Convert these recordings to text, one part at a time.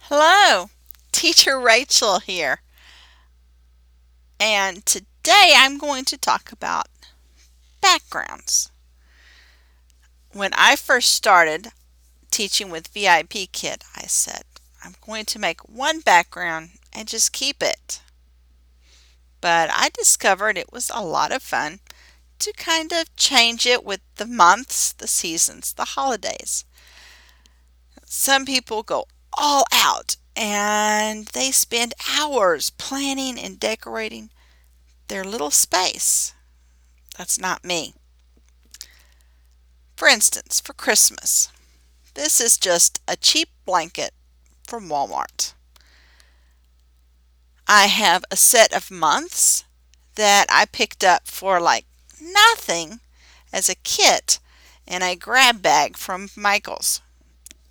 Hello, Teacher Rachel here, and today I'm going to talk about backgrounds. When I first started teaching with VIP Kid, I said, I'm going to make one background and just keep it. But I discovered it was a lot of fun to kind of change it with the months, the seasons, the holidays. Some people go all out and they spend hours planning and decorating their little space. That's not me. For instance, for Christmas, this is just a cheap blanket from Walmart. I have a set of months that I picked up for like nothing as a kit in a grab bag from Michael's.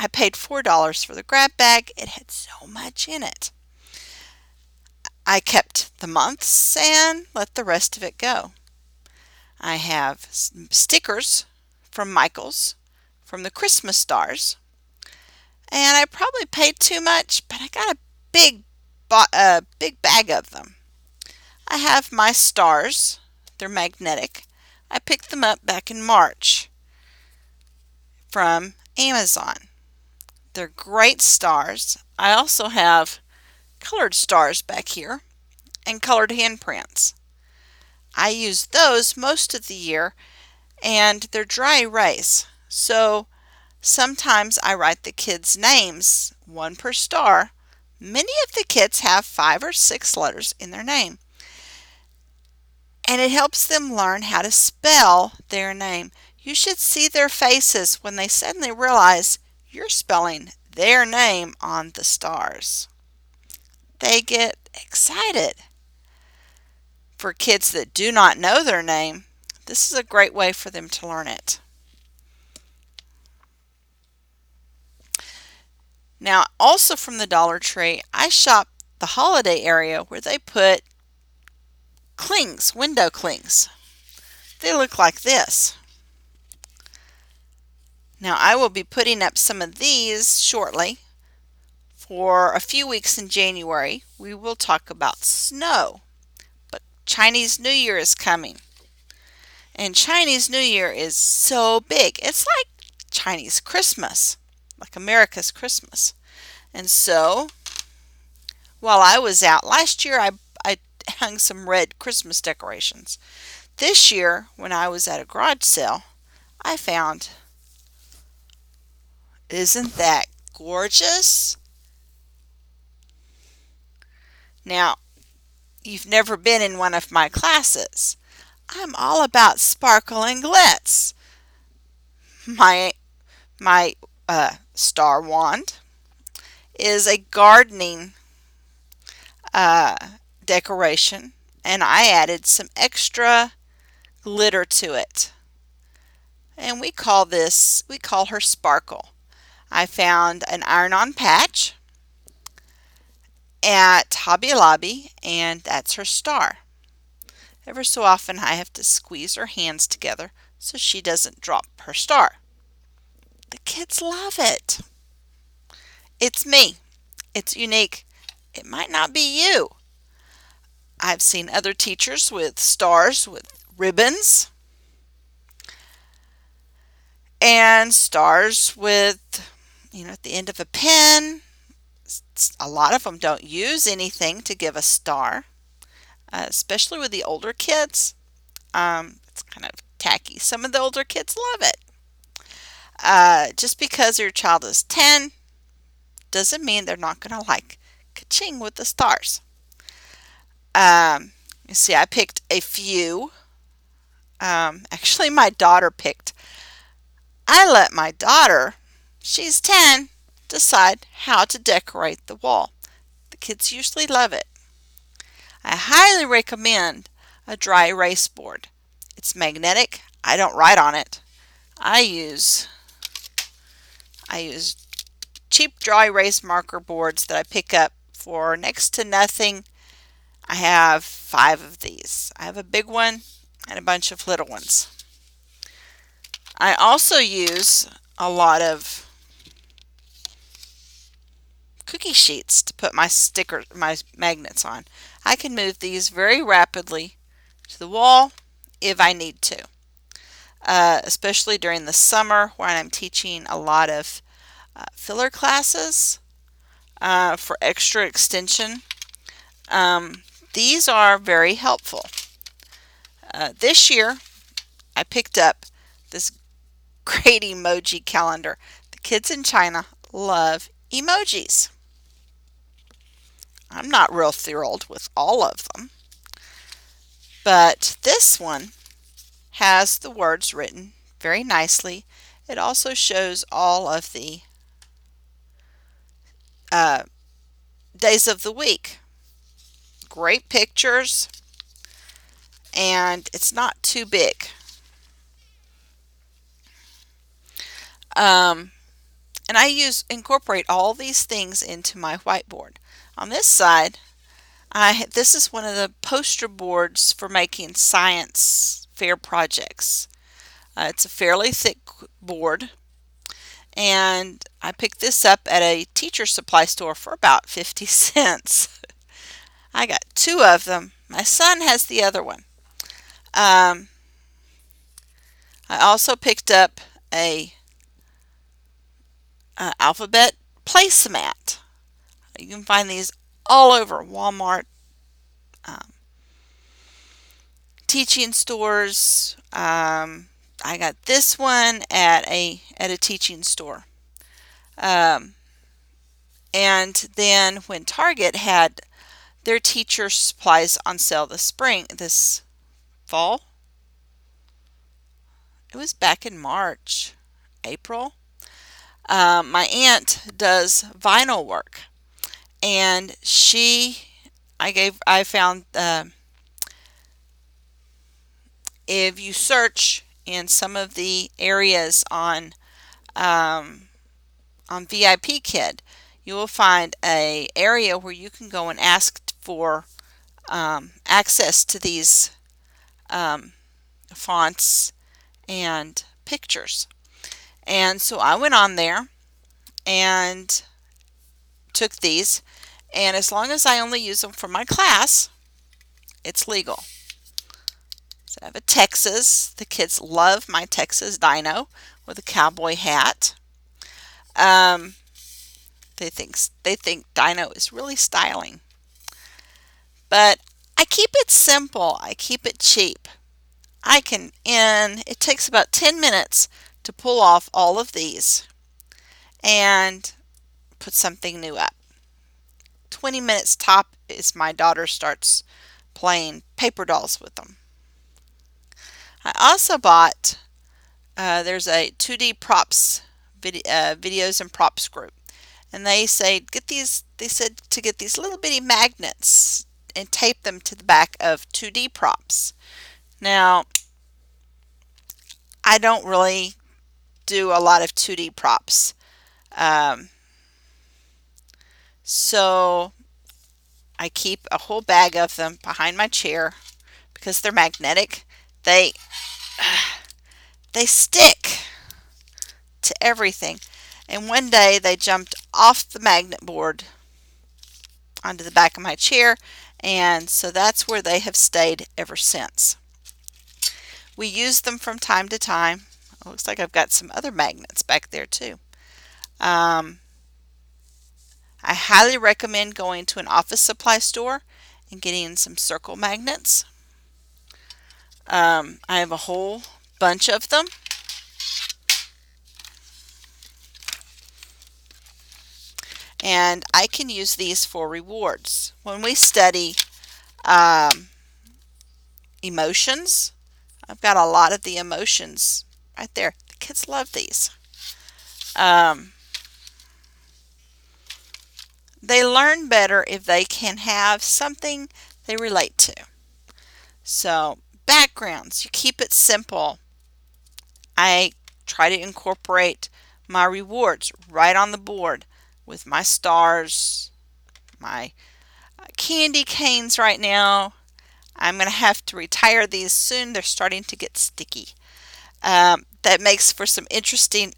I paid $4 for the grab bag. It had so much in it. I kept the months and let the rest of it go. I have stickers from Michael's from the Christmas stars, and I probably paid too much, but I got a big bag of them. I have my stars. They're magnetic. I picked them up back in March from Amazon. They're great stars. I also have colored stars back here and colored handprints. I use those most of the year and they're dry erase. So sometimes I write the kids' names, one per star. Many of the kids have 5 or 6 letters in their name. And it helps them learn how to spell their name. You should see their faces when they suddenly realize you're spelling their name on the stars. They get excited. For kids that do not know their name, this is a great way for them to learn it. Now, also from the Dollar Tree, I shop the holiday area where they put clings, window clings. They look like this. Now, I will be putting up some of these shortly. For a few weeks in January, we will talk about snow. But Chinese New Year is coming. And Chinese New Year is so big. It's like Chinese Christmas, like America's Christmas. And so, while I was out last year, I hung some red Christmas decorations. This year, when I was at a garage sale, I found, isn't that gorgeous? Now, you've never been in one of my classes. I'm all about sparkle and glitz. My star wand is a gardening uh, decoration, and I added some extra glitter to it. And we call her Sparkle. I found an iron-on patch at Hobby Lobby, and that's her star. Ever so often I have to squeeze her hands together so she doesn't drop her star. The kids love it. It's me. It's unique. It might not be you. I've seen other teachers with stars with ribbons and stars with, at the end of a pen. A lot of them don't use anything to give a star, especially with the older kids. It's kind of tacky. Some of the older kids love it. Just because your child is 10 doesn't mean they're not going to like ka-ching with the stars. You see, I picked a few. Actually, my daughter picked. I let my daughter, she's 10, decide how to decorate the wall. The kids usually love it. I highly recommend a dry erase board. It's magnetic. I don't write on it. I use cheap dry erase marker boards that I pick up for next to nothing. I have 5 of these. I have a big one and a bunch of little ones. I also use a lot of cookie sheets to put my magnets on. I can move these very rapidly to the wall if I need to, especially during the summer when I'm teaching a lot of filler classes for extra extension. These are very helpful. This year I picked up this great emoji calendar. The kids in China love emojis. I'm not real thrilled with all of them, but this one has the words written very nicely. It also shows all of the days of the week. Great pictures, and it's not too big. And I incorporate all these things into my whiteboard. On this side, this is one of the poster boards for making science fair projects. It's a fairly thick board, and I picked this up at a teacher supply store for about 50 cents. I got two of them. My son has the other one. I also picked up a alphabet placemat. You can find these all over Walmart, teaching stores. I got this one at a teaching store. And then when Target had their teacher supplies on sale this fall, it was back in March, April. My aunt does vinyl work, and I found if you search in some of the areas on VIP Kid, you will find a area where you can go and ask for access to these fonts and pictures. And so I went on there and took these, and as long as I only use them for my class, it's legal. So I have a Texas. The kids love my Texas dino with a cowboy hat. They think dino is really styling. But I keep it simple. I keep it cheap. It takes about 10 minutes to pull off all of these and put something new up. 20 minutes top is my daughter starts playing paper dolls with them. I also bought, there's a 2D props videos and props group, and they said to get these little bitty magnets and tape them to the back of 2D props. Now, I don't really do a lot of 2D props, so I keep a whole bag of them behind my chair because they're magnetic. They stick to everything. And one day they jumped off the magnet board onto the back of my chair, and so that's where they have stayed ever since. We use them from time to time. It looks like I've got some other magnets back there too. I highly recommend going to an office supply store and getting some circle magnets. I have a whole bunch of them. And I can use these for rewards. When we study emotions, I've got a lot of the emotions right there. The kids love these. They learn better if they can have something they relate to. So, backgrounds, you keep it simple. I try to incorporate my rewards right on the board with my stars, my candy canes right now. I'm going to have to retire these soon. They're starting to get sticky. That makes for some interesting,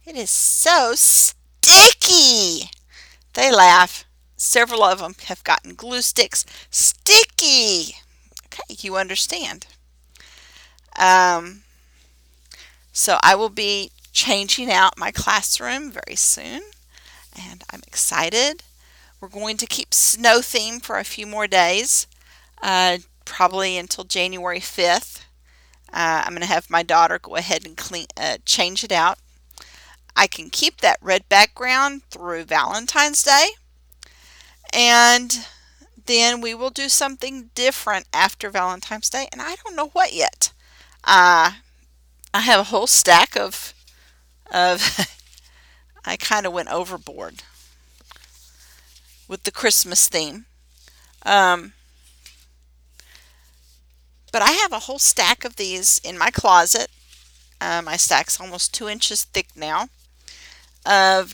It is so sticky. They laugh. Several of them have gotten glue sticks. Sticky. Okay, you understand. Um, so I will be changing out my classroom very soon, and I'm excited. We're going to keep snow theme for a few more days, probably until January 5th. I'm going to have my daughter go ahead and change it out. I can keep that red background through Valentine's Day, and then we will do something different after Valentine's Day, and I don't know what yet. Uh, I have a whole stack of I kind of went overboard with the Christmas theme. Um, but I have a whole stack of these in my closet. My stack's almost 2 inches thick now of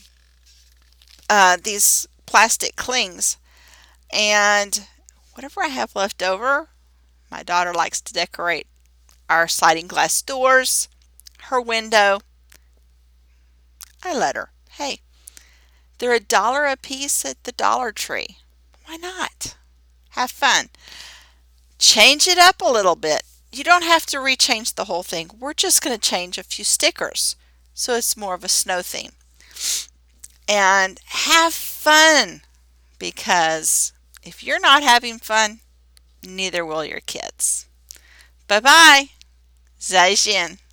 these plastic clings. And whatever I have left over, my daughter likes to decorate our sliding glass doors, her window. I let her. Hey, they're $1 a piece at the Dollar Tree. Why not? Have fun. Change it up a little bit. You don't have to rechange the whole thing. We're just going to change a few stickers so it's more of a snow theme. And have fun, because if you're not having fun, neither will your kids. Bye bye. 再见.